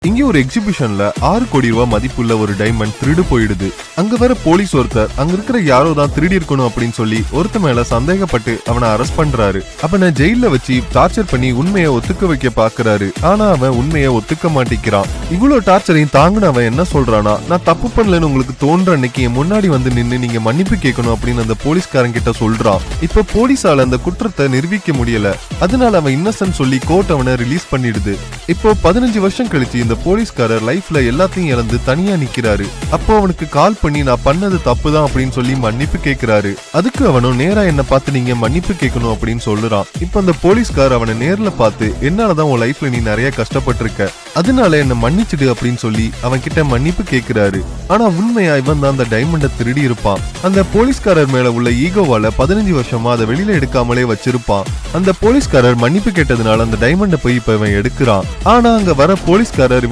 இங்க ஒரு எக்ஸிபிஷன்ல 6 கோடி ரூபாய் மதிப்புள்ள ஒரு டைமண்ட் திருடு போயிடுது. அங்க வர போலீஸ் ஒருத்தர் அங்க இருக்கிற யாரோ தான் திருடி இருக்கணும் அப்படின்னு சொல்லி ஒருத்த மேல சந்தேகப்பட்டு அவனை அரெஸ்ட் பண்றாரு. அவனை ஜெயில வச்சு டார்ச்சர் பண்ணி உண்மையை ஒத்துக்க வைக்க பாக்குறாரு. ஆனா அவன் உண்மையை ஒத்துக்க மாட்டேங்கிறான். இவ்வளவு டார்ச்சரையும் தாங்கின அவன் என்ன சொல்றானா, நான் தப்பு பண்ணலன்னு உங்களுக்கு தோன்ற அன்னைக்கு என் முன்னாடி வந்து நின்னு நீங்க மன்னிப்பு கேட்கணும் அப்படின்னு அந்த போலீஸ்காரன் கிட்ட சொல்றான். இப்ப போலீஸால அந்த குற்றத்தை நிரூபிக்க முடியல. அதனால அவன் இன்னசென்ட் சொல்லி கோர்ட் அவனை ரிலீஸ் பண்ணிடுது. இப்போ 15 வருஷம் கழிச்சு இந்த போலீஸ்காரர் லைஃப்ல எல்லாத்தையும் இழந்து தனியா நிக்கிறாரு. அப்போ அவனுக்கு கால் பண்ணி நான் பண்ணது தப்புதான் அப்படின்னு சொல்லி மன்னிப்பு கேட்கிறாரு. அதுக்கு அவனும் நேரா என்ன பார்த்து நீங்க மன்னிப்பு கேட்கணும் அப்படின்னு சொல்லுறான். இப்ப அந்த போலீஸ்கார் அவனை நேர்ல பார்த்து என்னாலதான் உன் லைஃப்ல நீ நிறைய கஷ்டப்பட்டிருக்க, அதனால என்ன மன்னிச்சிடு அப்படின்னு சொல்லி அவன் கிட்ட மன்னிப்பு கேட்கிறாரு. ஆனா உண்மையா இவன் தான் அந்த டைமண்ட திருடி இருப்பான். அந்த போலீஸ்காரர் மேல உள்ள ஈகோவால 15 வருஷமா அதை வெளியில எடுக்காமலே வச்சிருப்பான். அந்த போலீஸ்காரர் மன்னிப்பு கேட்டதுனால அந்த டைமண்ட போய் இப்ப இவன் எடுக்கிறான். ஆனா அங்க வர போலீஸ்காரர்